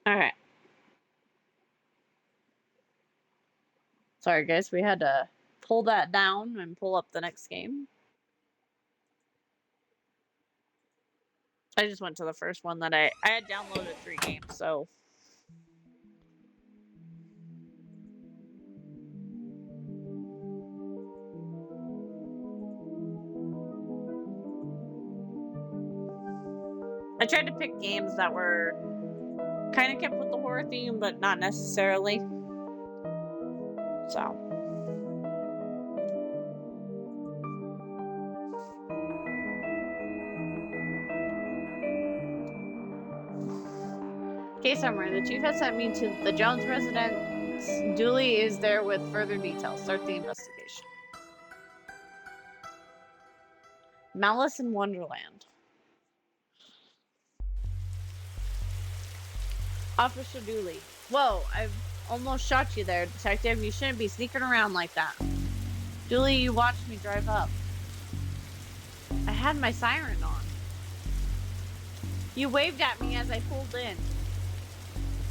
Alright. Sorry, guys. We had to pull that down and pull up the next game. I just went to the first one that I had downloaded 3 games, so... I tried to pick games that were kind of kept with the horror theme, but not necessarily. So. Case summary. The chief has sent me to the Jones residence. Dooley is there with further details. Start the investigation. Malice in Wonderland. Officer Dooley. Whoa, I've almost shot you there, detective. You shouldn't be sneaking around like that. Dooley, you watched me drive up. I had my siren on. You waved at me as I pulled in.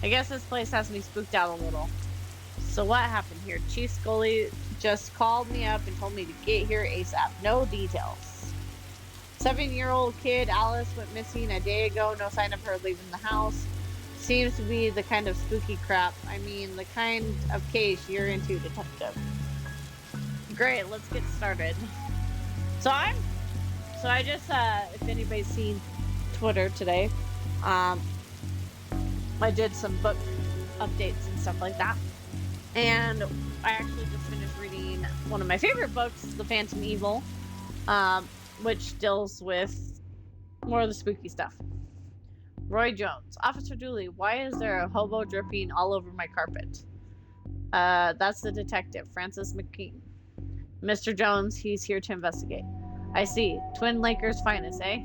I guess this place has me spooked out a little. So what happened here? Chief Scully just called me up and told me to get here ASAP. No details. 7-year-old kid Alice went missing a day ago. No sign of her leaving the house. Seems to be the kind of spooky crap. I mean, the kind of case you're into, detective. Great, let's get started. So I just, if anybody's seen Twitter today, I did some book updates and stuff like that. And I actually just finished reading one of my favorite books, The Phantom Evil, which deals with more of the spooky stuff. Roy Jones. Officer Dooley, why is there a hobo dripping all over my carpet? That's the detective, Francis McKean. Mr. Jones, he's here to investigate. I see. Twin Lakers finest, eh?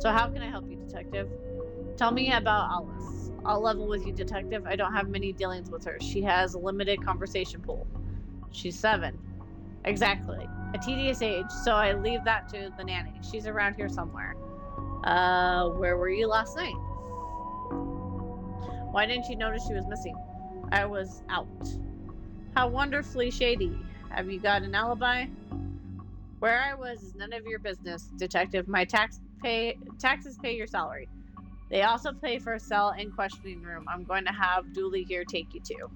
So how can I help you, detective? Tell me about Alice. I'll level with you, detective. I don't have many dealings with her. She has a limited conversation pool. She's 7. Exactly. A tedious age, so I leave that to the nanny. She's around here somewhere. Where were you last night? Why didn't you notice she was missing? I was out. How wonderfully shady. Have you got an alibi? Where I was is none of your business, detective. My taxes pay your salary. They also pay for a cell and questioning room. I'm going to have Dooley here take you to.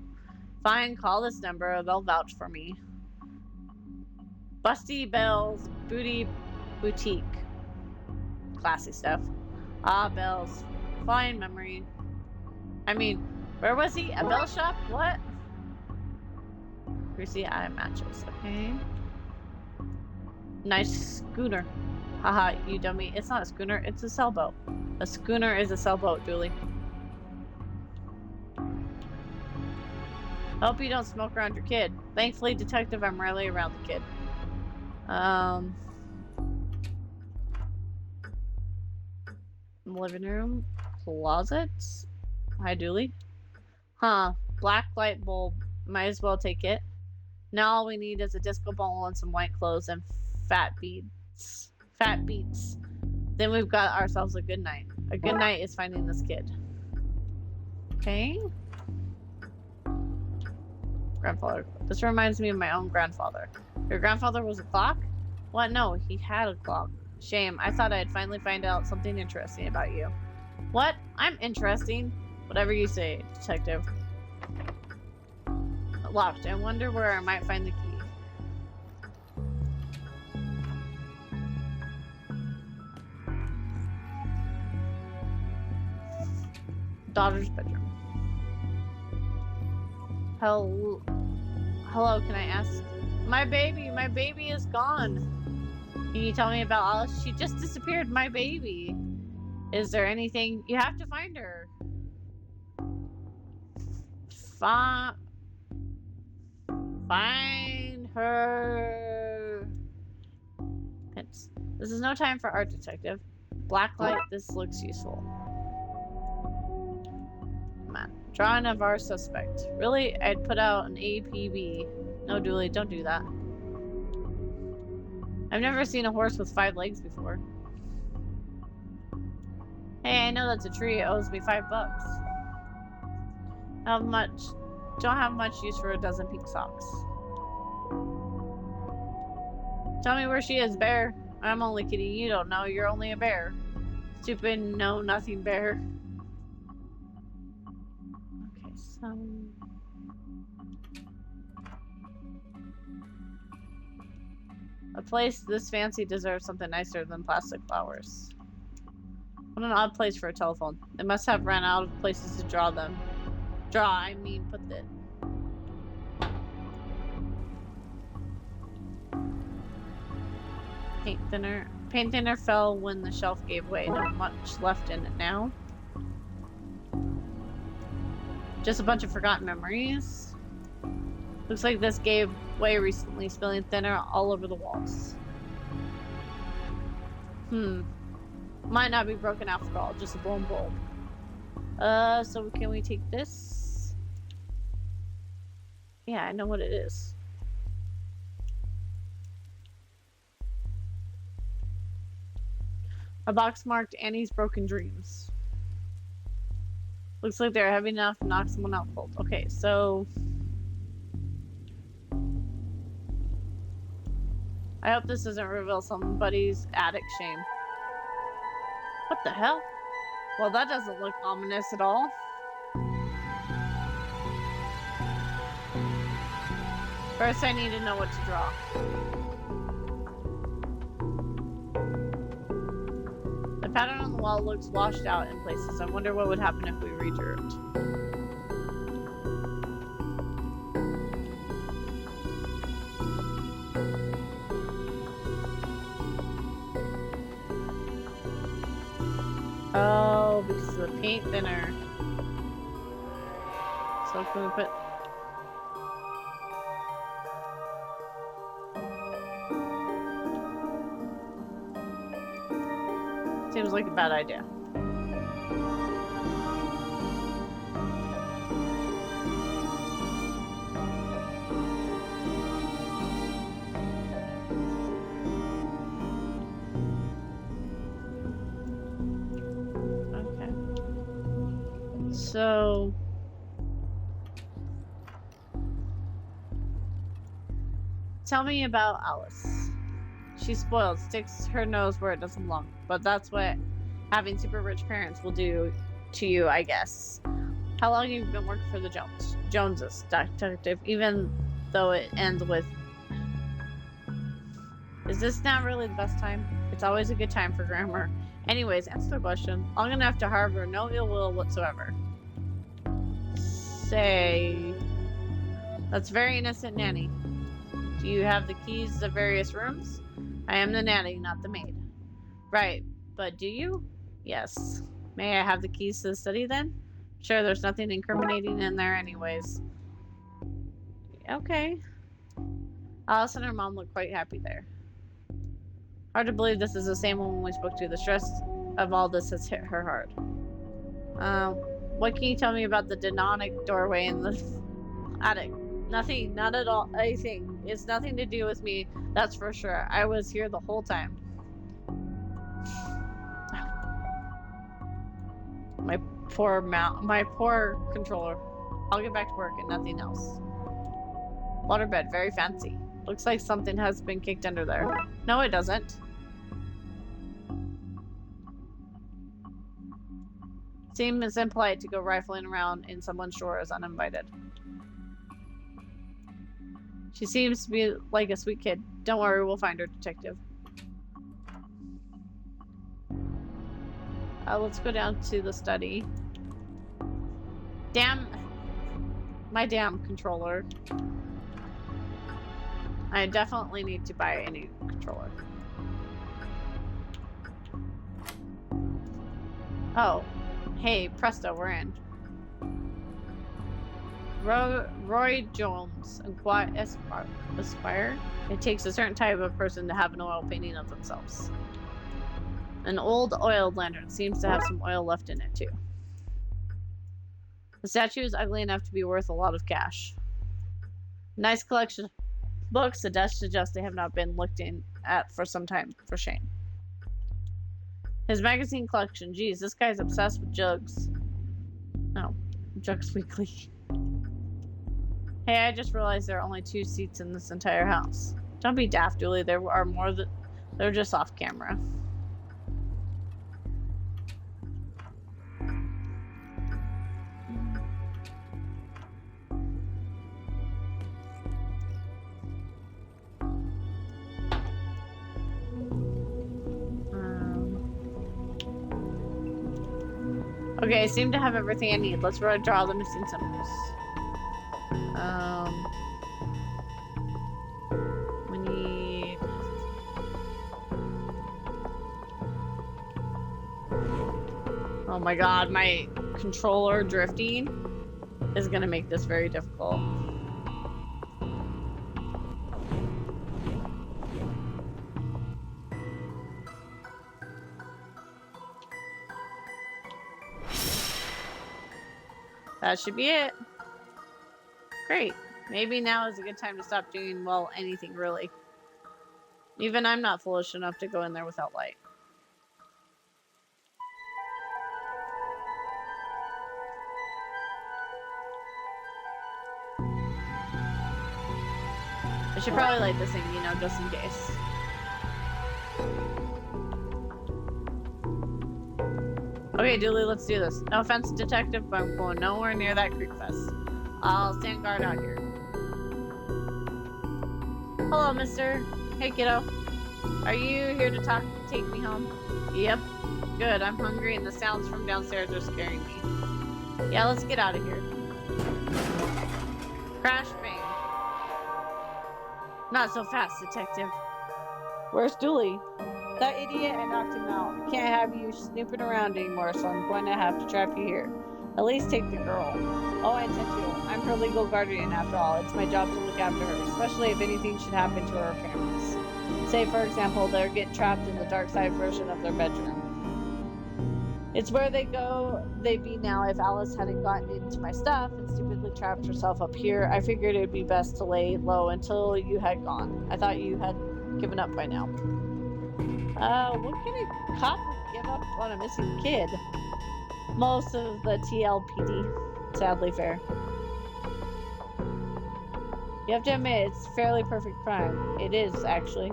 Fine, call this number. They'll vouch for me. Busty Bell's Booty Boutique. Classy stuff. Ah, bells. Fine memory. I mean, where was he? A bell shop? What? Greasy eye matches. Okay. Nice schooner. Haha, you dummy. It's not a schooner, it's a sailboat. A schooner is a sailboat, Dooley. Hope you don't smoke around your kid. Thankfully, detective, I'm rarely around the kid. Living room. Closets. Hi, Dooley. Huh. Black light bulb. Might as well take it. Now all we need is a disco ball and some white clothes and fat beats. Fat beats. Then we've got ourselves a good night. A good night is finding this kid. Okay. Grandfather. This reminds me of my own grandfather. Your grandfather was a clock? What? No, he had a clock. Shame. I thought I'd finally find out something interesting about you. What? I'm interesting? Whatever you say, detective. Locked. I wonder where I might find the key. Daughter's bedroom. Hello, can I ask? My baby is gone. Can you tell me about Alice? She just disappeared, my baby. Is there anything? You have to find her. Find her. This is no time for art, detective. Blacklight, this looks useful. Man. Drawing of our suspect. Really? I'd put out an APB. No, Dooley, don't do that. I've never seen a horse with 5 legs before. Hey, I know that's a tree. It owes me $5. How much? Don't have much use for a dozen pink socks. Tell me where she is, bear. I'm only kidding. You don't know. You're only a bear. Stupid, know-nothing bear. Okay, so... A place this fancy deserves something nicer than plastic flowers. What an odd place for a telephone. They must have run out of places to draw them. I mean, put it. Paint thinner. Paint thinner fell when the shelf gave way. Not much left in it now. Just a bunch of forgotten memories. Looks like this gave way recently, spilling thinner all over the walls. Might not be broken after all, just a blown bulb. So can we take this? Yeah, I know what it is. A box marked Annie's Broken Dreams. Looks like they're heavy enough to knock someone out cold. Okay, so... I hope this doesn't reveal somebody's attic shame. What the hell? Well, that doesn't look ominous at all. First, I need to know what to draw. The pattern on the wall looks washed out in places. I wonder what would happen if we redrew it. Oh, because of the paint thinner. So can we put... Seems like a bad idea. So... Tell me about Alice. She's spoiled, sticks her nose where it doesn't belong. But that's what having super rich parents will do to you, I guess. How long have you been working for the Joneses, detective, even though it ends with... Is this not really the best time? It's always a good time for grammar. Anyways, answer the question. Long enough to harbor no ill will whatsoever. Say... That's very innocent, nanny. Do you have the keys to various rooms? I am the nanny, not the maid. Right, but do you? Yes. May I have the keys to the study then? Sure, there's nothing incriminating in there anyways. Okay. Alice and her mom look quite happy there. Hard to believe this is the same woman we spoke to. The stress of all this has hit her hard. What can you tell me about the demonic doorway in the attic? Nothing, not at all, anything. It's nothing to do with me, that's for sure. I was here the whole time. My poor controller. I'll get back to work and nothing else. Waterbed, very fancy. Looks like something has been kicked under there. No, it doesn't. Seems impolite to go rifling around in someone's drawers uninvited. She seems to be like a sweet kid. Don't worry, we'll find her, detective. Let's go down to the study. Damn. My damn controller. I definitely need to buy a new controller. Oh. Hey, presto, we're in. Roy Jones, Esquire. It takes a certain type of person to have an oil painting of themselves. An old oil lantern seems to have some oil left in it too. The statue is ugly enough to be worth a lot of cash. Nice collection of books. The desk suggests they have not been looked in at for some time, for shame. His magazine collection. Geez, this guy's obsessed with jugs. No, Jugs Weekly. Hey, I just realized there are only 2 seats in this entire house. Don't be daft, Dooley. There are more that they're just off camera. Okay, I seem to have everything I need. Let's draw the missing symbols. We need... Oh my god, my controller drifting is gonna make this very difficult. That should be it. Great. Maybe now is a good time to stop doing, well, anything really. Even I'm not foolish enough to go in there without light. I should probably light this thing, you know, just in case. Okay, Dooley, let's do this. No offense, detective, but I'm going nowhere near that creek fest. I'll stand guard out here. Hello, mister. Hey, kiddo. Are you here to take me home? Yep. Good, I'm hungry and the sounds from downstairs are scaring me. Yeah, let's get out of here. Crash, bang. Not so fast, detective. Where's Dooley? That idiot, I knocked him out. Can't have you snooping around anymore, so I'm going to have to trap you here. At least take the girl. Oh, I intend to. I'm her legal guardian after all. It's my job to look after her, especially if anything should happen to her parents. Say, for example, they're get trapped in the Darkside version of their bedroom. It's where they'd be now if Alice hadn't gotten into my stuff and stupidly trapped herself up here. I figured it'd be best to lay low until you had gone. I thought you had given up by now. What kind of cop would give up on a missing kid? Most of the TLPD. Sadly fair. You have to admit, it's a fairly perfect crime. It is, actually.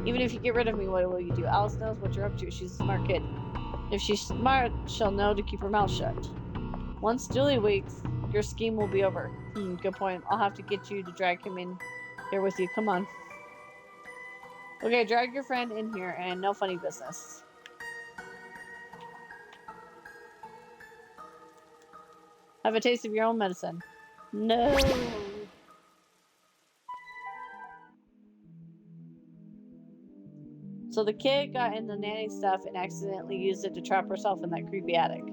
Even if you get rid of me, what will you do? Alice knows what you're up to. She's a smart kid. If she's smart, she'll know to keep her mouth shut. Once Dooley wakes, your scheme will be over. Good point. I'll have to get you to drag him in here with you. Come on. Okay, drag your friend in here and no funny business. Have a taste of your own medicine. No. So the kid got in the nanny stuff and accidentally used it to trap herself in that creepy attic.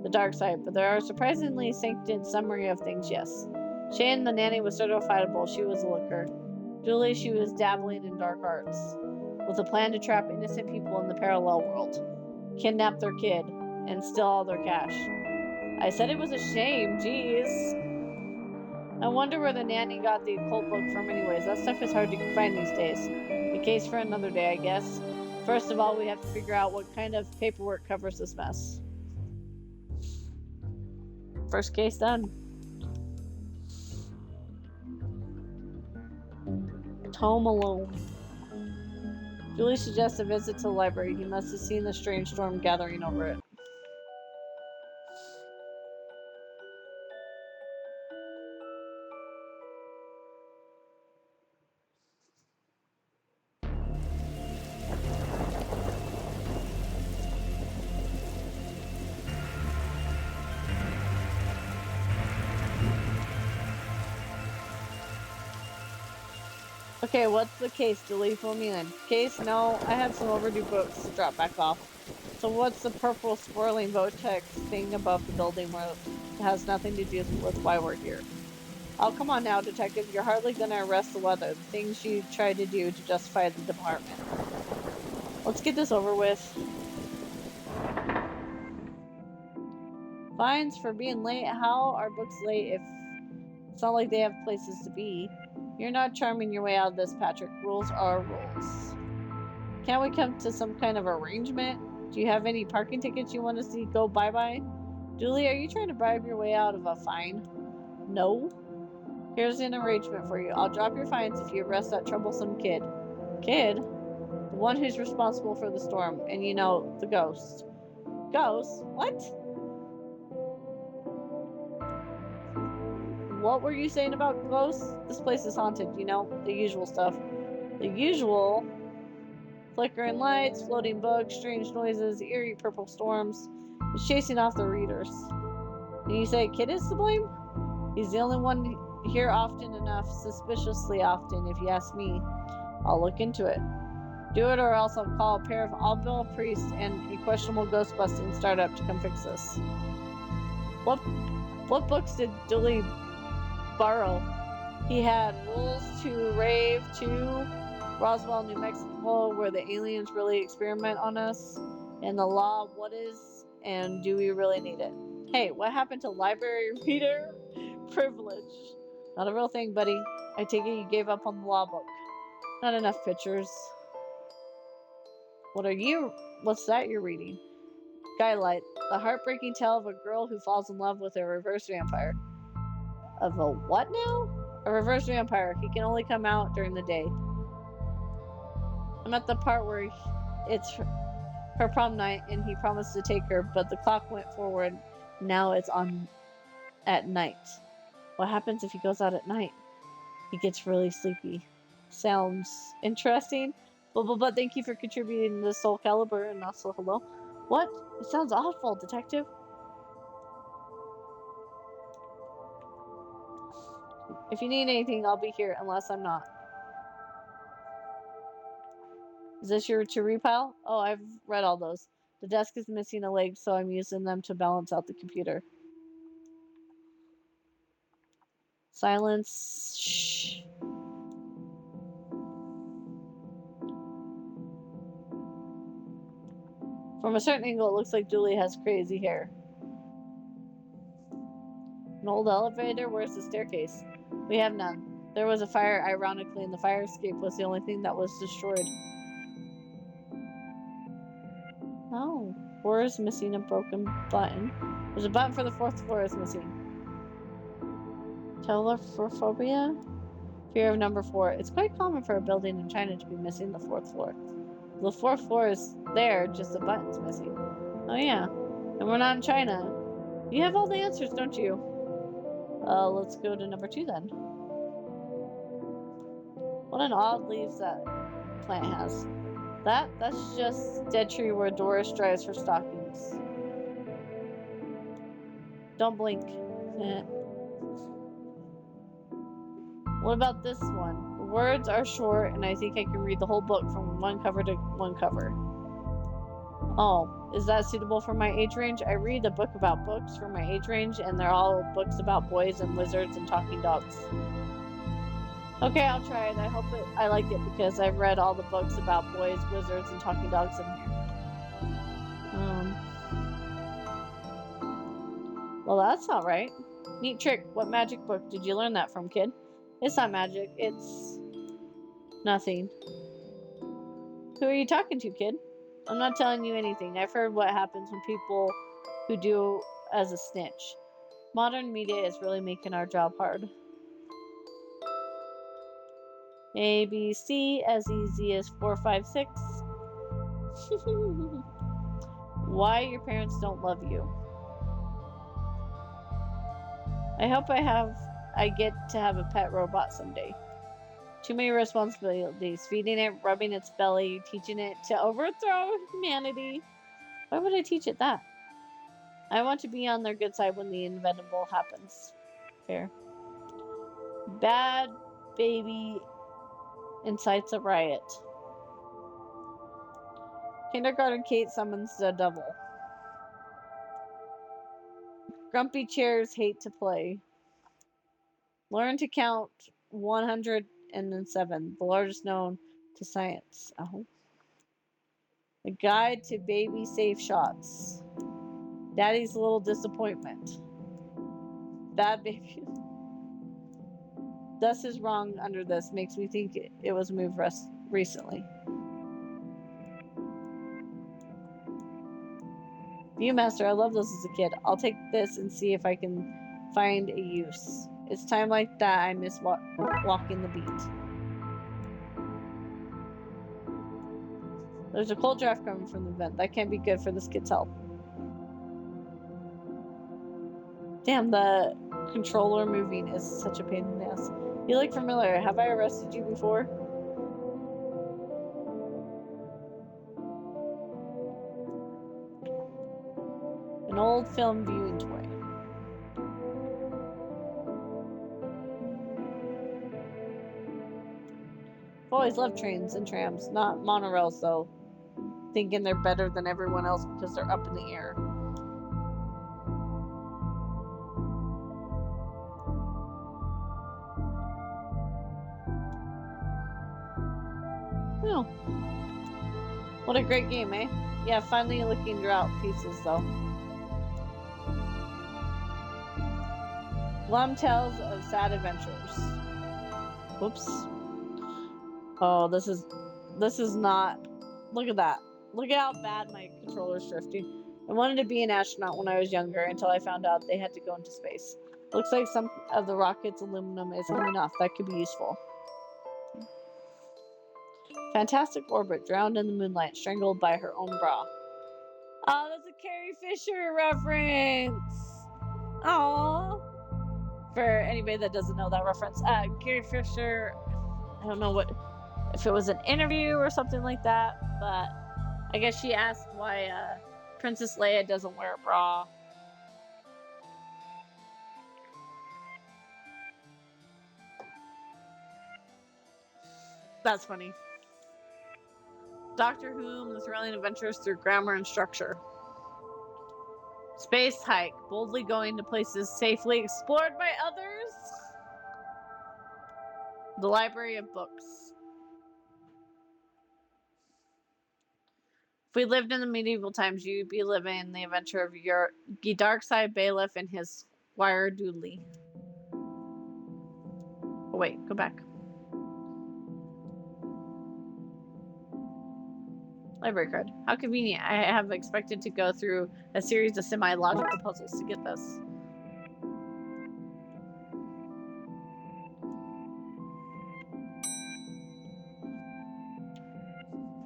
The dark side, but there are surprisingly succinct summary of things, yes. Shane, the nanny, was certifiable. She was a looker. Julie, she was dabbling in dark arts, with a plan to trap innocent people in the parallel world, kidnap their kid, and steal all their cash. I said it was a shame, jeez. I wonder where the nanny got the occult book from anyways. That stuff is hard to find these days. A case for another day, I guess. First of all, we have to figure out what kind of paperwork covers this mess. First case done. Home alone. Julie suggests a visit to the library. He must have seen the strange storm gathering over it. Okay, what's the case? Julie, fill me in. Case? No, I have some overdue books to drop back off. So what's the purple swirling vortex thing above the building where it has nothing to do with why we're here? Oh, come on now, detective. You're hardly gonna arrest the weather. The things you tried to do to justify the department. Let's get this over with. Fines for being late? How are books late if it's not like they have places to be? You're not charming your way out of this, Patrick. Rules are rules. Can't we come to some kind of arrangement? Do you have any parking tickets you want to see go bye-bye? Julie, are you trying to bribe your way out of a fine? No. Here's an arrangement for you. I'll drop your fines if you arrest that troublesome kid. Kid? The one who's responsible for the storm. And you know, the ghost. Ghost? What? What were you saying about ghosts? This place is haunted, you know? The usual stuff. The usual... Flickering lights, floating bugs, strange noises, eerie purple storms. It's chasing off the readers. And you say Kid is to blame? He's the only one here often enough, suspiciously often, if you ask me. I'll look into it. Do it or else I'll call a pair of all-bill priests and a questionable ghost-busting startup to come fix this. What books did Dooley borrow? He had Rules to Rave 2, Roswell, New Mexico, where the aliens really experiment on us, and the law, what is, and do we really need it? Hey, what happened to library reader privilege? Not a real thing, buddy. I take it you gave up on the law book. Not enough pictures. What's that you're reading? Skylight, the heartbreaking tale of a girl who falls in love with a reverse vampire. Of a what now? A reverse vampire. He can only come out during the day. I'm at the part where it's her prom night and he promised to take her, but the clock went forward. Now it's on at night. What happens if he goes out at night? He gets really sleepy. Sounds interesting. But thank you for contributing to Soul Calibur and also hello. What? It sounds awful, detective. If you need anything, I'll be here, unless I'm not. Is this your to-read pile? Oh, I've read all those. The desk is missing a leg, so I'm using them to balance out the computer. Silence. Shh. From a certain angle, it looks like Julie has crazy hair. An old elevator? Where's the staircase? We have none. There was a fire, ironically, and the fire escape was the only thing that was destroyed. Oh. Floor is missing a broken button. There's a button for the 4th floor is missing. Telesphorophobia? Fear of number 4. It's quite common for a building in China to be missing the 4th floor. The 4th floor is there, just the button's missing. Oh yeah. And we're not in China. You have all the answers, don't you? Let's go to number 2 then. What an odd leaves that plant has. That's just dead tree where Doris dries her stockings. Don't blink. What about this one? The words are short, and I think I can read the whole book from one cover to one cover. Oh, is that suitable for my age range? I read a book about books for my age range, and they're all books about boys and wizards and talking dogs. Okay, I'll try it. I like it because I've read all the books about boys, wizards, and talking dogs in here. Well, that's not right. Neat trick. What magic book did you learn that from, kid? It's not magic. It's nothing. Who are you talking to, kid? I'm not telling you anything. I've heard what happens when people who do as a snitch. Modern media is really making our job hard. A, B, C, as easy as 4, 5, 6. Why your parents don't love you. I hope I get to have a pet robot someday. Too many responsibilities. Feeding it, rubbing its belly, teaching it to overthrow humanity. Why would I teach it that? I want to be on their good side when the inevitable happens. Fair. Bad baby incites a riot. Kindergarten Kate summons the devil. Grumpy chairs hate to play. Learn to count 107, the largest known to science. Oh. A guide to baby safe shots. Daddy's little disappointment. Bad baby. Dust is wrong under this. Makes me think it was moved recently. Viewmaster, I loved this as a kid. I'll take this and see if I can find a use. It's time like that I miss walking the beat. There's a cold draft coming from the vent. That can't be good for this kid's health. Damn, the controller moving is such a pain in the ass. You look familiar. Have I arrested you before? An old film viewing toy. I've always loved trains and trams, not monorails though. Thinking they're better than everyone else because they're up in the air. Oh. What a great game, eh? Yeah, finally looking drought pieces though. Glum Tales of Sad Adventures. Whoops. Oh, this is not. Look at that. Look at how bad my controller's drifting. I wanted to be an astronaut when I was younger until I found out they had to go into space. Looks like some of the rocket's aluminum is coming off. That could be useful. Fantastic orbit, drowned in the moonlight, strangled by her own bra. Oh, that's a Carrie Fisher reference. Aww. For anybody that doesn't know that reference, Carrie Fisher, I don't know if it was an interview or something like that, but I guess she asked why Princess Leia doesn't wear a bra. That's funny. Doctor Who, the thrilling adventures through grammar and structure. Space hike, boldly going to places safely explored by others. The Library of Books. If we lived in the medieval times, you'd be living the adventure of your Darkside bailiff and his Squire Doodley. Oh wait, go back. Library card. How convenient. I have expected to go through a series of semi-logical puzzles to get this.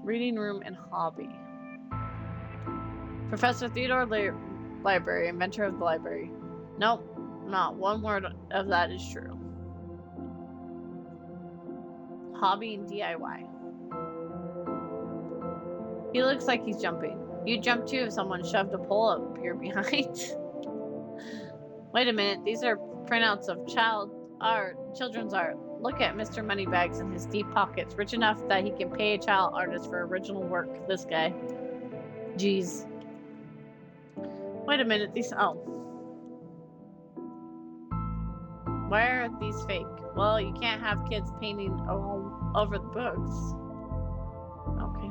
Reading room and hobby. Professor Theodore Library, inventor of the library. Nope, not one word of that is true. Hobby and DIY. He looks like he's jumping. You'd jump too if someone shoved a pole up your behind. Wait a minute, these are printouts of children's art. Look at Mr. Moneybags in his deep pockets, rich enough that he can pay a child artist for original work. This guy. Jeez. Wait a minute, these. Oh. Why are these fake? Well, you can't have kids painting all over the books. Okay.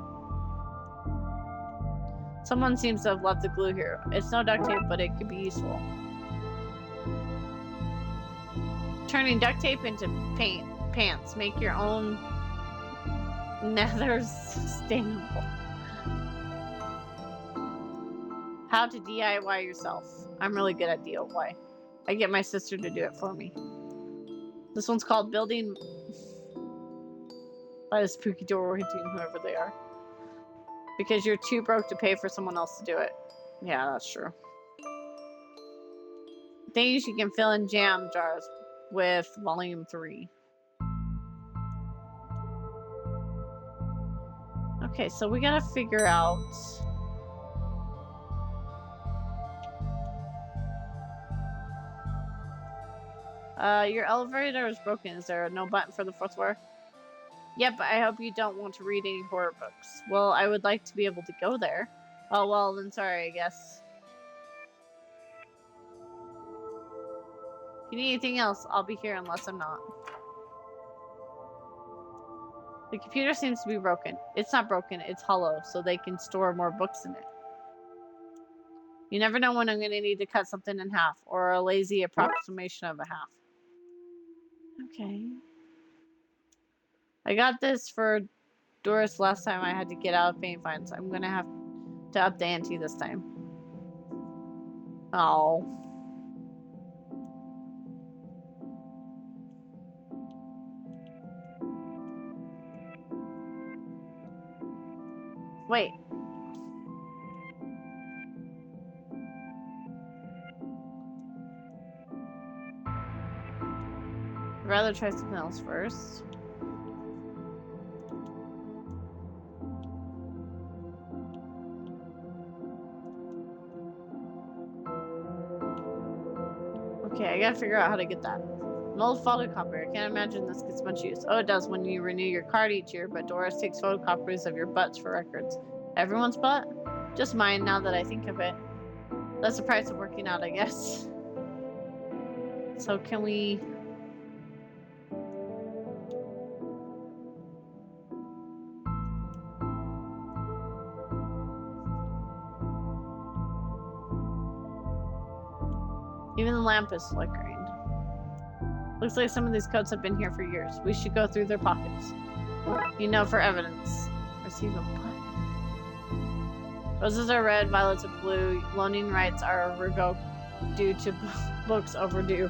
Someone seems to have left the glue here. It's no duct tape, but it could be useful. Turning duct tape into pants. Make your own nethers sustainable. How to DIY yourself. I'm really good at DIY. I get my sister to do it for me. This one's called Building by the Spooky Door hitting whoever they are. Because you're too broke to pay for someone else to do it. Yeah, that's true. Things you can fill in jam jars with volume 3. Okay, so we gotta figure out... your elevator is broken. Is there no button for the 4th floor? Yep, but I hope you don't want to read any horror books. Well, I would like to be able to go there. Oh, well, then sorry, I guess. If you need anything else, I'll be here unless I'm not. The computer seems to be broken. It's not broken, it's hollow, so they can store more books in it. You never know when I'm going to need to cut something in half, or a lazy approximation of a half. Okay. I got this for Doris last time I had to get out of paying fines. I'm going to have to up the ante this time. Oh. Wait. I'd rather try something else first. Okay, I gotta figure out how to get that. An old photocopier. I can't imagine this gets much use. Oh, it does when you renew your card each year, but Doris takes photocopies of your butts for records. Everyone's butt? Just mine now that I think of it. That's the price of working out, I guess. So can we... Even the lamp is flickering. Looks like some of these coats have been here for years. We should go through their pockets. You know, for evidence. Receive a butt. Roses are red, violets are blue. Loaning rights are revoked due to books overdue.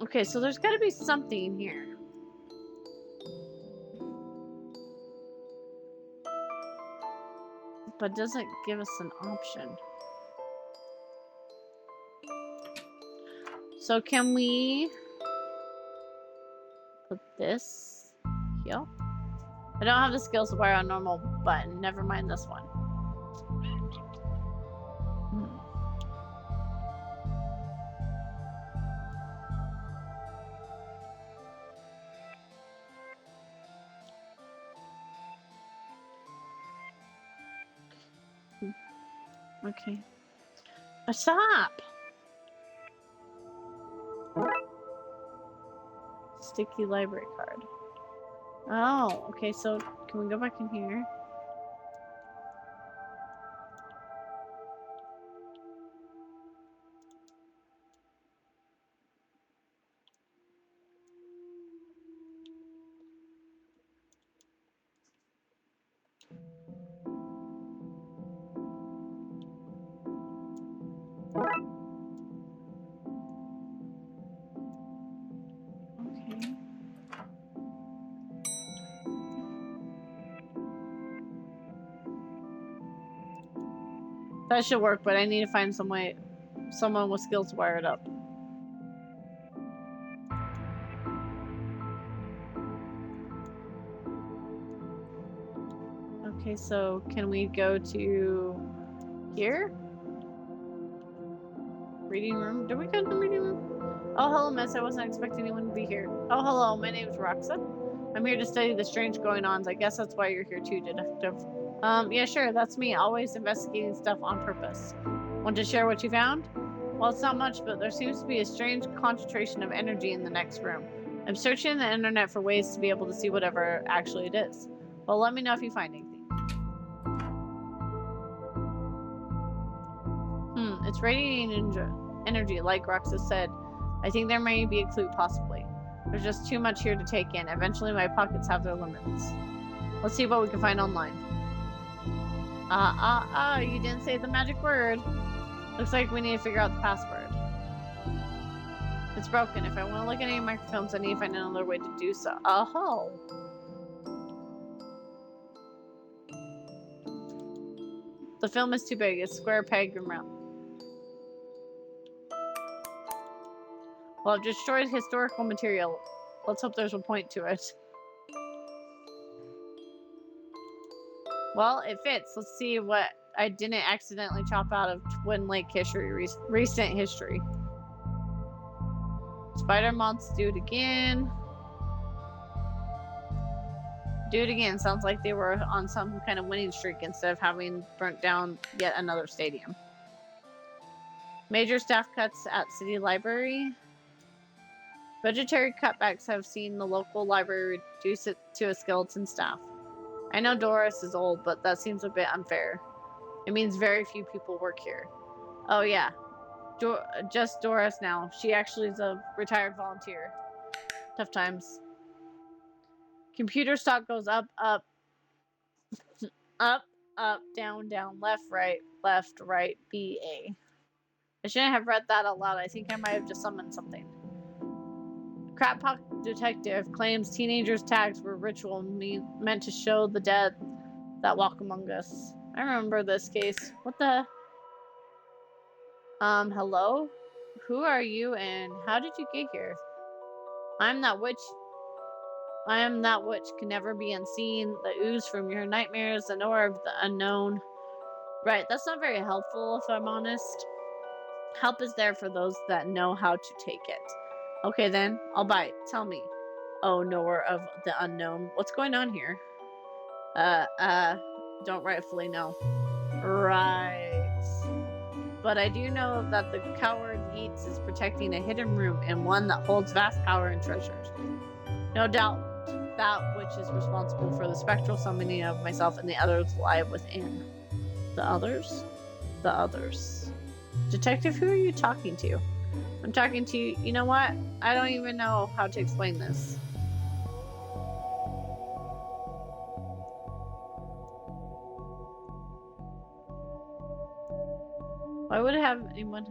Okay, so there's got to be something here. But doesn't give us an option. So can we put this here? I don't have the skills to wire a normal button. Never mind this one. Okay. Stop! Sticky library card. Oh, okay, so can we go back in here? Okay. That should work, but I need to find someone with skills to wire it up. Okay, so can we go to here? Reading room? Did we go to the reading room? Oh, hello, miss. I wasn't expecting anyone to be here. Oh, hello. My name's Roxa. I'm here to study the strange going-ons. I guess that's why you're here too, detective. Yeah, sure. That's me. Always investigating stuff on purpose. Want to share what you found? Well, it's not much, but there seems to be a strange concentration of energy in the next room. I'm searching the internet for ways to be able to see whatever actually it is. Well, let me know if you find anything. It's radiating energy, like Roxa said. I think there may be a clue, possibly. There's just too much here to take in. Eventually, my pockets have their limits. Let's see what we can find online. You didn't say the magic word. Looks like we need to figure out the password. It's broken. If I want to look at any microfilms, I need to find another way to do so. Oh. The film is too big. It's square, peg, and round. Well, I've destroyed historical material. Let's hope there's a point to it. Well, it fits. Let's see what I didn't accidentally chop out of Twin Lake history, recent history. Spider moths do it again. Do it again. Sounds like they were on some kind of winning streak instead of having burnt down yet another stadium. Major staff cuts at City Library. Budgetary cutbacks have seen the local library reduce it to a skeleton staff. I know Doris is old, but that seems a bit unfair. It means very few people work here. Oh yeah, just Doris now. She actually is a retired volunteer. Tough times. Computer stock goes up, up. Up, up, down, down, left, right, B, A. I shouldn't have read that out loud. I think I might have just summoned something. Crappock detective claims teenagers' tags were ritual meant to show the dead that walk among us. I remember this case. What the? Hello? Who are you and how did you get here? I am that witch can never be unseen, the ooze from your nightmares, the knower of the unknown. Right, that's not very helpful if I'm honest. Help is there for those that know how to take it. Okay then, I'll bite. Tell me. Oh, knower of the unknown. What's going on here? Don't rightfully know. Right. But I do know that the coward Yeats is protecting a hidden room and one that holds vast power and treasures. No doubt that which is responsible for the spectral summoning of myself and the others lie within. The others? The others. Detective, who are you talking to? I'm talking to you. You know what? I don't even know how to explain this. Why would it have anyone?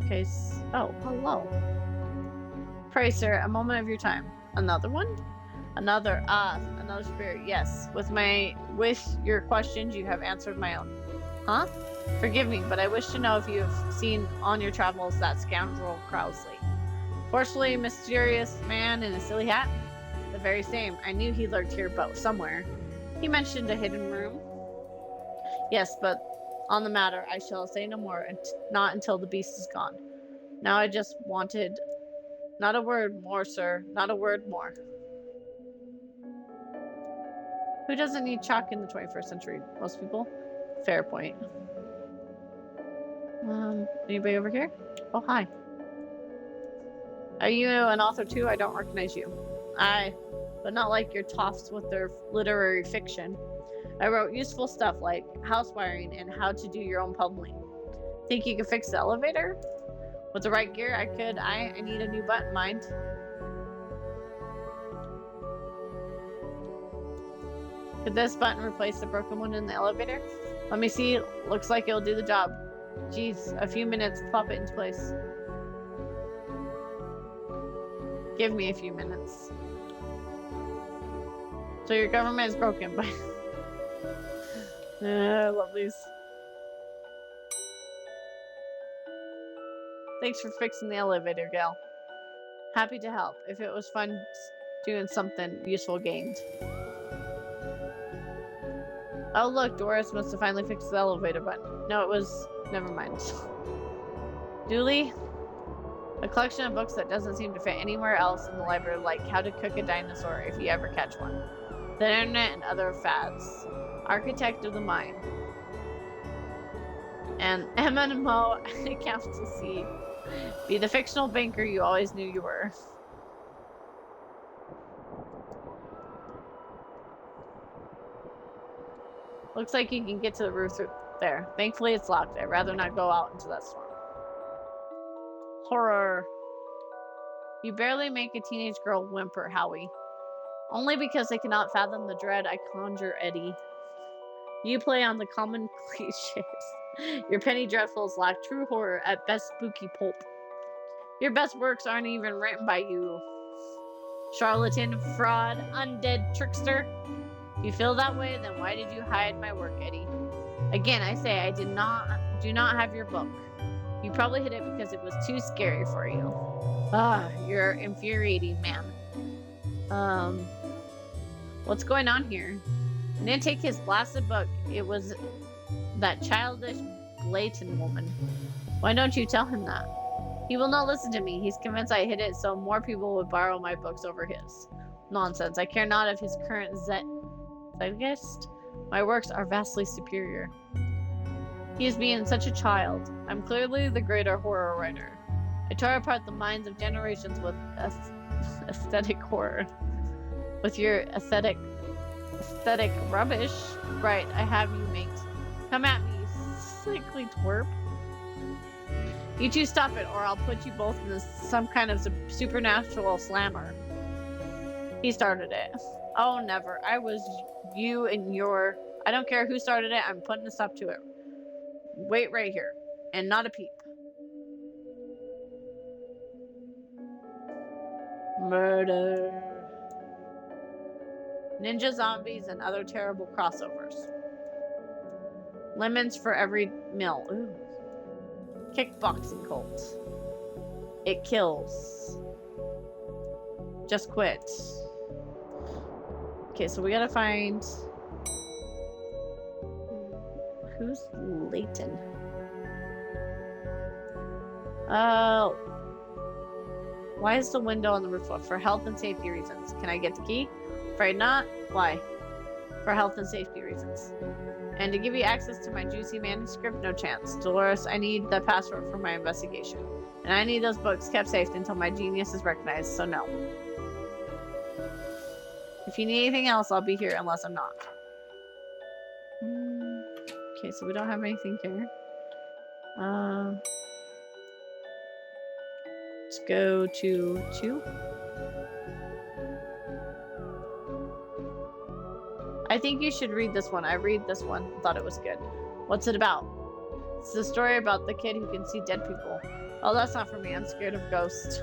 Okay. Oh, hello. Pray, sir, a moment of your time. Another one? Another spirit. Yes. With your questions, you have answered my own. Huh? Forgive me, but I wish to know if you have seen on your travels that scoundrel Crowsley. Fortunately, mysterious man in a silly hat? The very same. I knew he lurked here, but somewhere. He mentioned a hidden room. Yes, but on the matter, I shall say no more, not until the beast is gone. Now I just wanted... Not a word more, sir. Not a word more. Who doesn't need chalk in the 21st century? Most people. Fair point. Anybody over here? Oh, hi. Are you an author too? I don't recognize you. Aye, but not like your toffs with their literary fiction. I wrote useful stuff like house wiring and how to do your own plumbing. Think you could fix the elevator? With the right gear, I could. I need a new button, mind. Could this button replace the broken one in the elevator? Let me see. Looks like it'll do the job. Geez, a few minutes. Plop it into place. Give me a few minutes. So your government is broken, but... I love these. Thanks for fixing the elevator, gal. Happy to help. If it was fun doing something useful gained. Oh look, Doris must have finally fixed the elevator button. No, it was... Never mind. Dooley? A collection of books that doesn't seem to fit anywhere else in the library, like How to Cook a Dinosaur if you ever catch one. The internet and other fads. Architect of the Mind. And MMO accountancy. Be the fictional banker you always knew you were. Looks like you can get to the roof there. Thankfully it's locked. I'd rather not go out into that storm. Horror. You barely make a teenage girl whimper, Howie. Only because I cannot fathom the dread I conjure, Eddie. You play on the common cliches. Your penny dreadfuls lack true horror, at best spooky pulp. Your best works aren't even written by you. Charlatan, fraud, undead trickster. If you feel that way, then why did you hide my work, Eddie? Again, I say I do not have your book. You probably hid it because it was too scary for you. Ah, you're infuriating, man. What's going on here? I didn't take his blasted book. It was that childish Blayton woman. Why don't you tell him that? He will not listen to me. He's convinced I hid it so more people would borrow my books over his. Nonsense. I care not of his current zeitgeist. My works are vastly superior. He is being such a child. I'm clearly the greater horror writer. I tore apart the minds of generations with aesthetic horror. With your aesthetic rubbish. Right, I have you, mate. Come at me, you sickly twerp. You two stop it, or I'll put you both in some kind of supernatural slammer. He started it. Oh, never. I was you and your... I don't care who started it. I'm putting a stop to it. Wait right here. And not a peep. Murder. Ninja zombies and other terrible crossovers. Lemons for every meal. Ooh. Kickboxing cult. It kills. Just quit. Okay, so we gotta find... Who's Leighton? Why is the window on the roof up? For health and safety reasons. Can I get the key? Afraid not. Why? For health and safety reasons. And to give you access to my juicy manuscript, no chance. Dolores, I need the password for my investigation. And I need those books kept safe until my genius is recognized, so no. If you need anything else, I'll be here unless I'm not. Okay, so we don't have anything here. Let's go to 2. I think you should read this one. I read this one. Thought it was good. What's it about? It's the story about the kid who can see dead people. Oh, that's not for me. I'm scared of ghosts.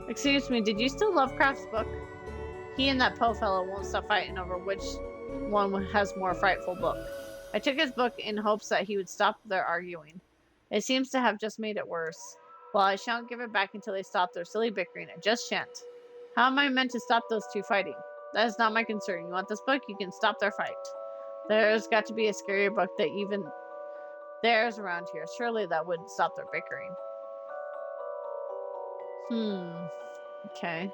Excuse me, did you steal Lovecraft's book? He and that Poe fellow won't stop fighting over which one has more frightful book. I took his book in hopes that he would stop their arguing. It seems to have just made it worse. Well, I shan't give it back until they stop their silly bickering. I just shan't. How am I meant to stop those two fighting? That is not my concern. You want this book? You can stop their fight. There's got to be a scarier book that even there's around here. Surely that would stop their bickering. Okay.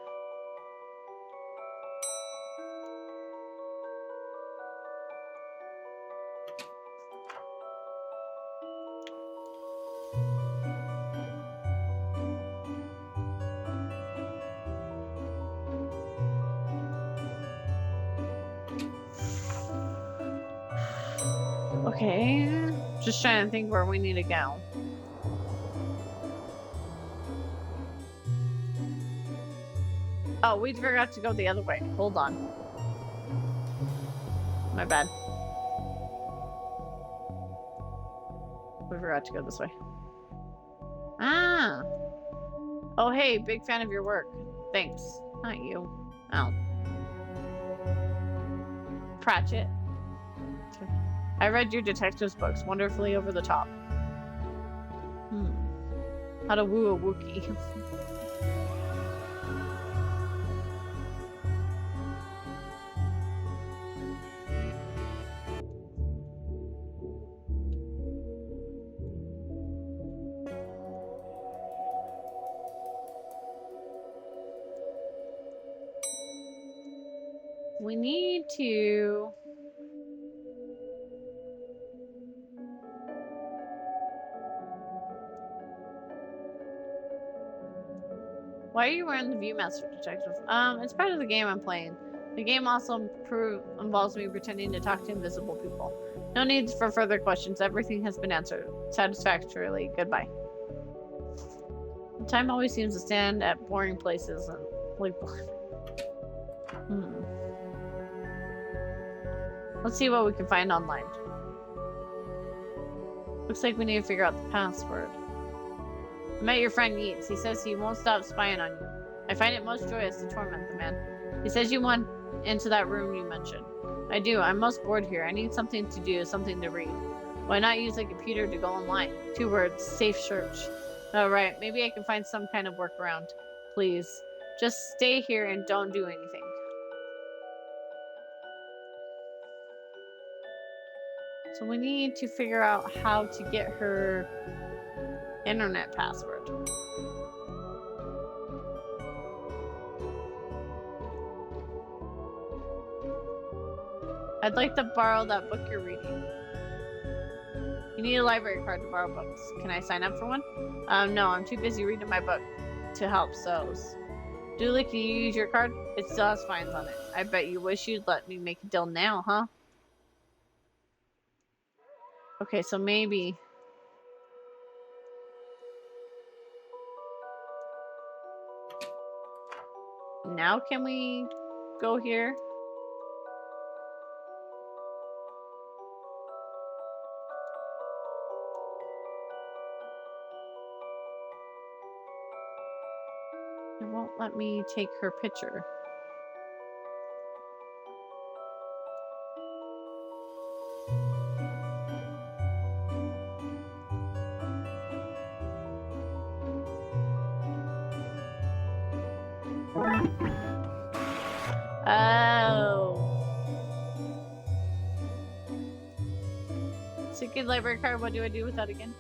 Okay. Just trying to think where we need to go. Oh, we forgot to go the other way. Hold on. My bad. We forgot to go this way. Ah. Oh, hey, big fan of your work. Thanks. Not you. Oh. Pratchett. I read your detectives books. Wonderfully over the top. How to woo a Wookiee. We need to... Why are you wearing the Viewmaster detective? It's part of the game I'm playing. The game also involves me pretending to talk to invisible people. No need for further questions. Everything has been answered satisfactorily. Goodbye. Time always seems to stand at boring places and like. Let's see what we can find online. Looks like we need to figure out the password. I met your friend Yeats. He says he won't stop spying on you. I find it most joyous to torment the man. He says you want into that room you mentioned. I do. I'm most bored here. I need something to do, something to read. Why not use a computer to go online? 2 words. Safe search. Oh, right. Maybe I can find some kind of workaround. Please. Just stay here and don't do anything. So we need to figure out how to get her internet password. I'd like to borrow that book you're reading. You need a library card to borrow books. Can I sign up for one? No, I'm too busy reading my book to help so's. Dooley, can you use your card? It still has fines on it. I bet you wish you'd let me make a deal now, huh? Okay, so maybe... Now can we go here? It won't let me take her picture. Oh. Secret library card, what do I do with that again?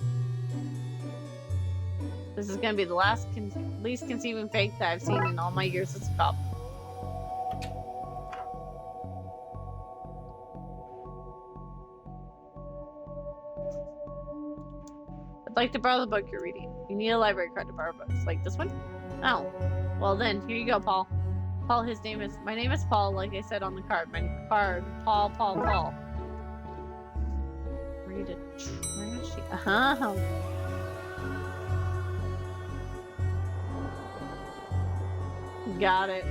This is gonna be the least conceiving fake that I've seen in all my years as a cop. I'd like to borrow the book you're reading. You need a library card to borrow books. Like this one? Oh. Well then, here you go, Paul. Paul, my name is Paul, like I said on the card. Paul. Read a trashy. Got it.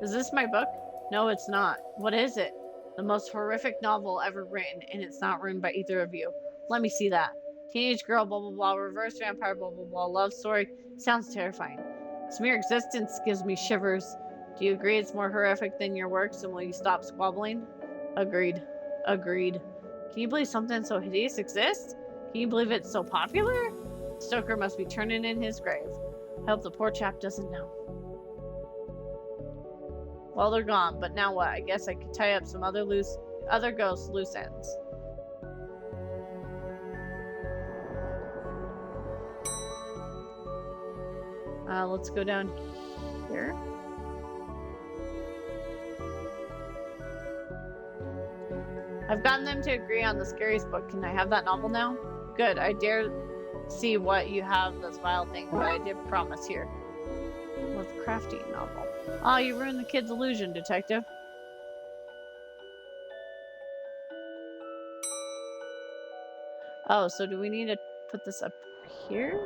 Is this my book? No, it's not. What is it? The most horrific novel ever written, and it's not written by either of you. Let me see that. Teenage girl, blah blah blah, reverse vampire, blah blah blah, love story. Sounds terrifying. Its mere existence gives me shivers. Do you agree it's more horrific than your works, and will you stop squabbling? Agreed. Can you believe something so hideous exists? Can you believe it's so popular? Stoker must be turning in his grave. I hope the poor chap doesn't know. Well, they're gone, but now what? I guess I could tie up some other ghosts' loose ends. Let's go down here. I've gotten them to agree on the scariest book. Can I have that novel now? Good. I dare see what you have this vile thing, but I did promise here. With crafting novel. Oh, you ruined the kid's illusion, detective. Oh, so do we need to put this up here?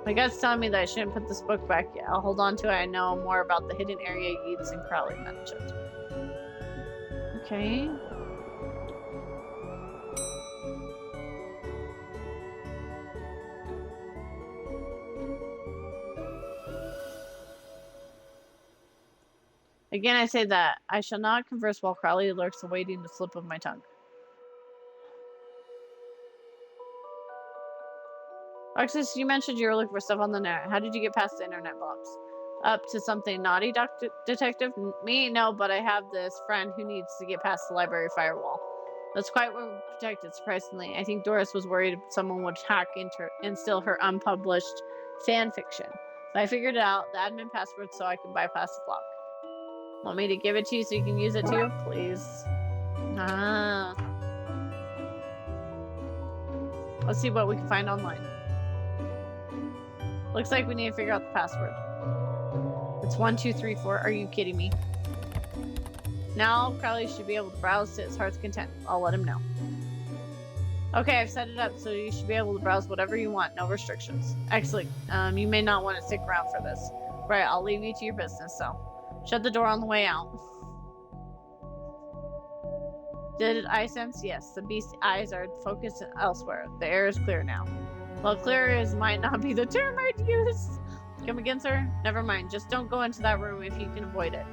My gut's telling me that I shouldn't put this book back yet. I'll hold on to it. I know more about the hidden area Yeats and Crowley mentioned. Okay. Again, I say that I shall not converse while Crowley lurks awaiting the slip of my tongue. Alexis, you mentioned you were looking for stuff on the net. How did you get past the internet blocks? Up to something naughty, detective? Me? No, but I have this friend who needs to get past the library firewall. That's quite well protected, surprisingly. I think Doris was worried someone would hack and steal her unpublished fan fiction. But I figured it out, the admin password, so I can bypass the block. Want me to give it to you so you can use it too? Please. Let's see what we can find online. Looks like we need to figure out the password. It's 1234. Are you kidding me? Now Crowley should be able to browse to his heart's content. I'll let him know. Okay, I've set it up so you should be able to browse whatever you want. No restrictions. Excellent. You may not want to stick around for this. Right, I'll leave you to your business, so. Shut the door on the way out. Did I sense? Yes. The beast's eyes are focused elsewhere. The air is clear now. Well, clear as might not be the term I'd use. Come again, sir? Never mind. Just don't go into that room if you can avoid it.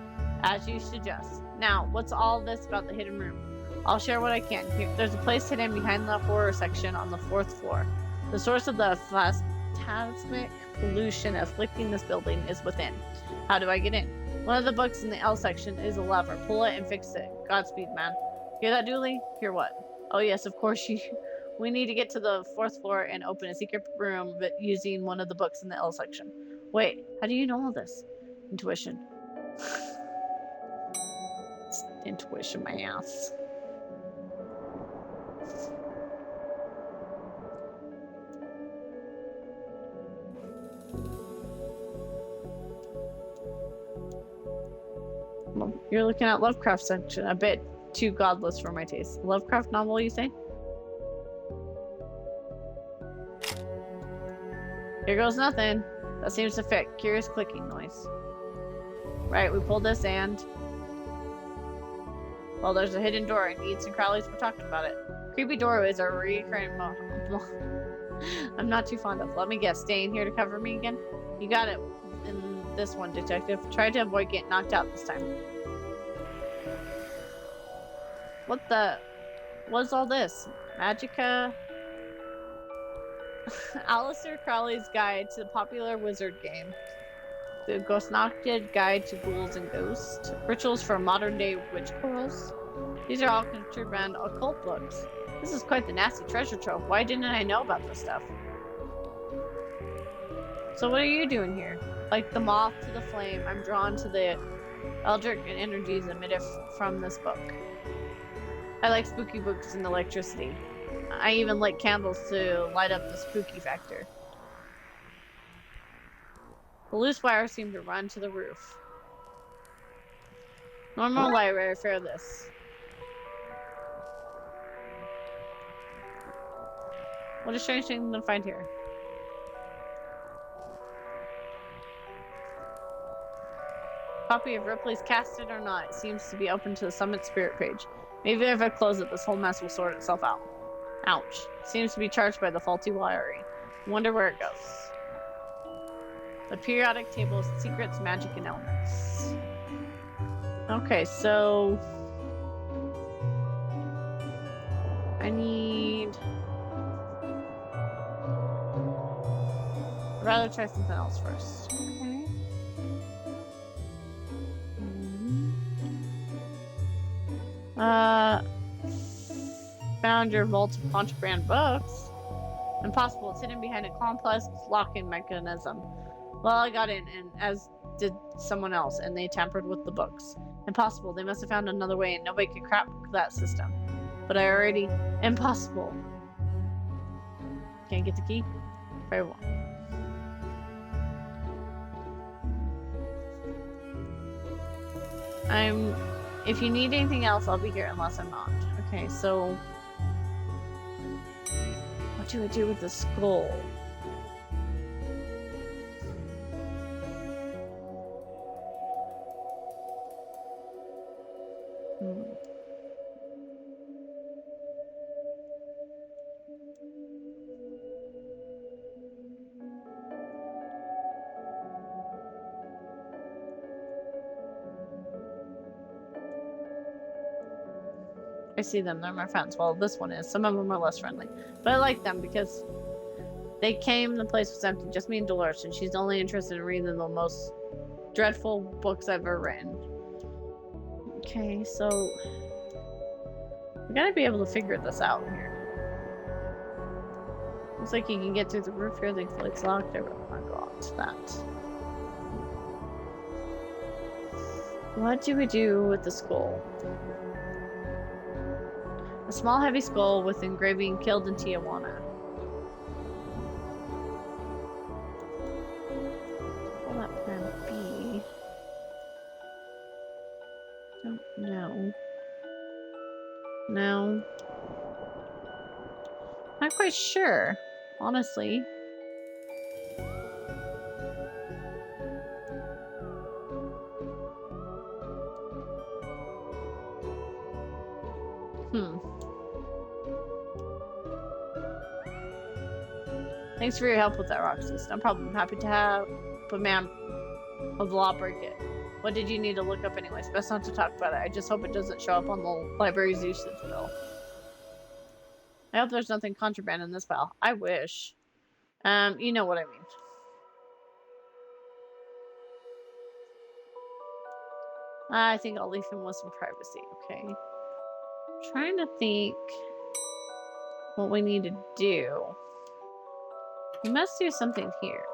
As you suggest. Now, what's all this about the hidden room? I'll share what I can. Here, there's a place hidden behind the horror section on the 4th floor. The source of the plasmic pollution afflicting this building is within. How do I get in? One of the books in the L section is a lever. Pull it and fix it. Godspeed, man. Hear that, Dooley? Hear what? Oh, yes, of course we need to get to the 4th floor and open a secret room using one of the books in the L section. Wait, how do you know all this? Intuition. Intuition, my ass. You're looking at Lovecraft section. A bit too godless for my taste. Lovecraft novel, you say? Here goes nothing. That seems to fit. Curious clicking noise. Right, we pulled this and... Well, there's a hidden door, and Eats and Crowleys were talking about it. Creepy doorways are recurring. I'm not too fond of. Let me guess, staying here to cover me again? You got it in this one, detective. Try to avoid getting knocked out this time. What the... What's all this? Magica? Alistair Crowley's Guide to the Popular Wizard Game. The Ghostnocted Guide to Ghouls and Ghosts. Rituals for modern-day witch quarrels. These are all contraband occult books. This is quite the nasty treasure trove. Why didn't I know about this stuff? So what are you doing here? Like the moth to the flame, I'm drawn to the eldritch energies emitted from this book. I like spooky books and electricity. I even light candles to light up the spooky factor. The loose wires seem to run to the roof. Normal library fare this. What a strange thing to find here. Copy of Ripley's Cast It or Not. It seems to be open to the Summit Spirit page. Maybe if I close it, this whole mess will sort itself out. Ouch. Seems to be charged by the faulty wiring. Wonder where it goes. The periodic table of secrets, magic, and elements. Okay, so... I need... I'd rather try something else first. Okay. Found your vault of contraband books. Impossible. It's hidden behind a complex locking mechanism. Well, I got in, and as did someone else, and they tampered with the books. Impossible. They must have found another way, and nobody could crack that system. But I already... Impossible. Can't get the key? Very well. If you need anything else, I'll be here unless I'm not. Okay, so... What do I do with the skull? I see them, they're my friends. Well, this one is. Some of them are less friendly. But I like them because they came, the place was empty, just me and Dolores, and she's only interested in reading the most dreadful books I've ever written. Okay, so... I gotta be able to figure this out here. Looks like you can get through the roof here, thankfully it's locked. Oh my god, that. What do we do with the skull? A small heavy skull with engraving killed in Tijuana. What will that plan be? Don't know. No. Not quite sure, honestly. Thanks for your help with that, Roxy. No problem. I'm happy to have. But ma'am, will the law break it? What did you need to look up anyways? Best not to talk about it. I just hope it doesn't show up on the library's usage bill. I hope there's nothing contraband in this file. I wish. You know what I mean. I think I'll leave him with some privacy, okay? I'm trying to think what we need to do. We must do something here.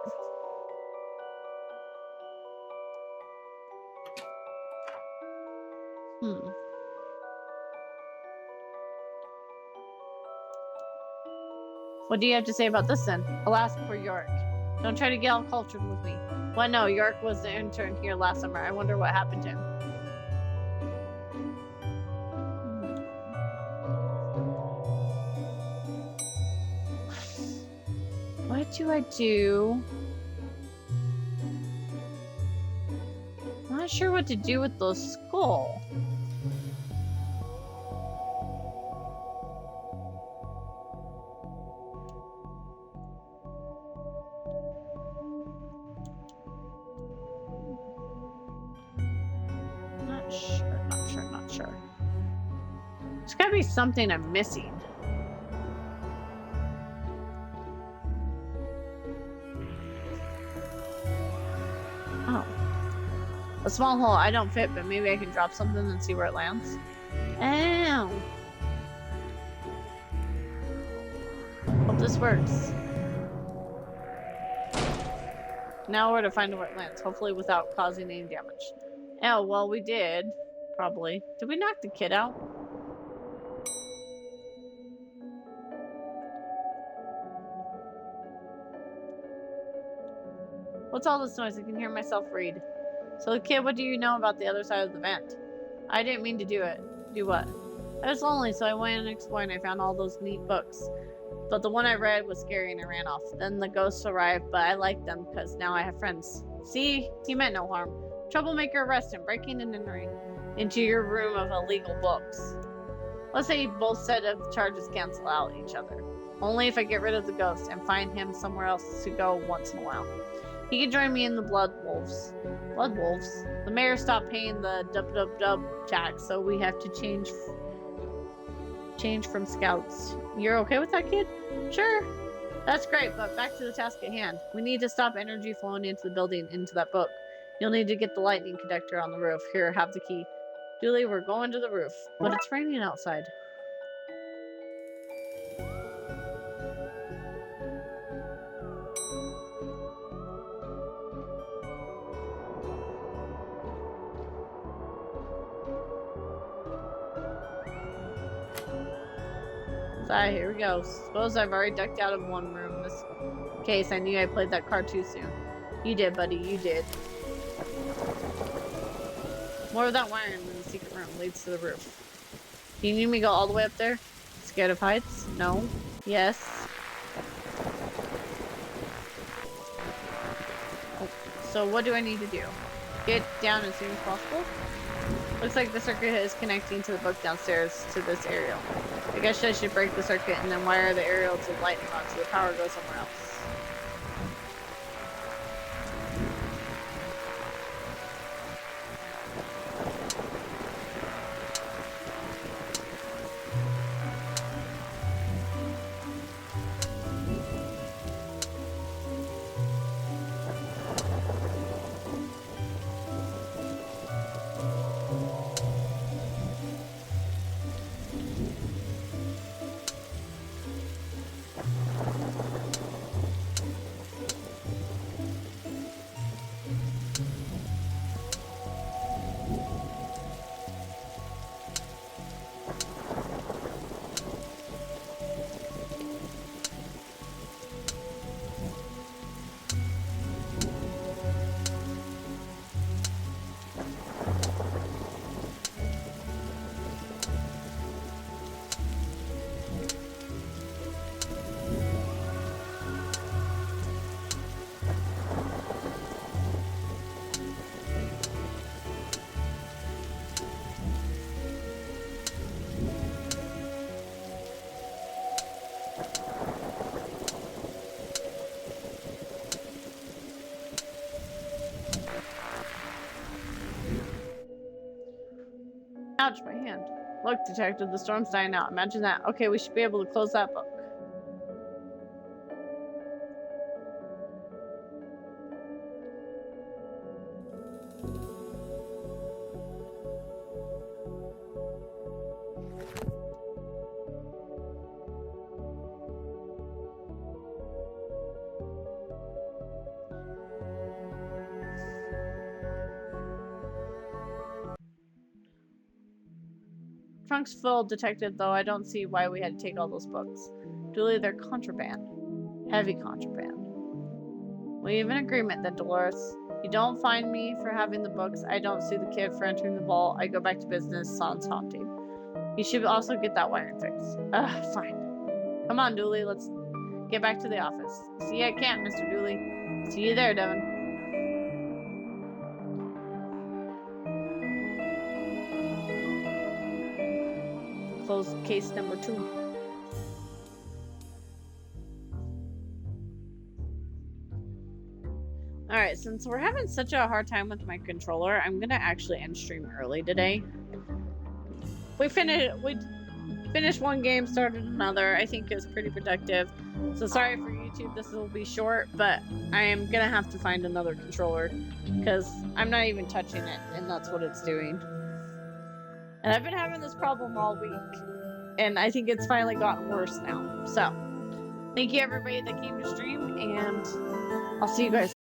What do you have to say about this then? Alas, poor York. Don't try to get all cultured with me. What? No, York was the intern here last summer. I wonder what happened to him. What do I do? I'm not sure what to do with those skull. Not sure. There's gotta be something I'm missing. Oh. A small hole. I don't fit, but maybe I can drop something and see where it lands. Ow. Hope this works. Now where to find where it lands, hopefully without causing any damage. Oh, well, we did. Probably. Did we knock the kid out? What's all this noise? I can hear myself read. So, kid, what do you know about the other side of the vent? I didn't mean to do it. Do what? I was lonely, so I went and explored and I found all those neat books. But the one I read was scary and I ran off. Then the ghosts arrived, but I liked them because now I have friends. See? He meant no harm. Troublemaker arrested, breaking and entering into your room of illegal books. Let's say both set of charges cancel out each other. Only if I get rid of the ghost and find him somewhere else to go once in a while. He can join me in the Blood Wolves. Blood Wolves? The mayor stopped paying the dub tax, so we have to change from scouts. You're okay with that, kid? Sure. That's great, but back to the task at hand. We need to stop energy flowing into the building, into that book. You'll need to get the lightning conductor on the roof. Here, have the key. Julie, we're going to the roof. But it's raining outside. So, here we go. Suppose I've already ducked out of one room. In this case, I knew I played that card too soon. You did, buddy. You did. More of that wiring in the secret room leads to the roof. Do you need me to go all the way up there? Scared of heights? No. Yes. Oh, so what do I need to do? Get down as soon as possible? Looks like the circuit is connecting to the book downstairs to this aerial. I guess I should break the circuit and then wire the aerial to the lightning rod so the power goes somewhere else. Ouch, my hand. Look, detective, the storm's dying out. Imagine that. Okay, we should be able to close that book. Trunk's full, detective, though I don't see why we had to take all those books. Julie, they're contraband. Heavy contraband. We have an agreement then, Dolores. You don't find me for having the books. I don't sue the kid for entering the vault. I go back to business. Sans haunting. You should also get that wiring fixed. Fine. Come on, Dooley. Let's Get back to the office. See, I can't, Mr. Dooley. See you there, Devin. Close case number 2. Alright, since we're having such a hard time with my controller, I'm gonna actually end stream early today. We finished one game, started another. I think it's pretty productive. So sorry for YouTube, this will be short, but I am gonna have to find another controller because I'm not even touching it, and that's what it's doing. And I've been having this problem all week, and I think it's finally gotten worse now. So thank you everybody that came to stream, and I'll see you guys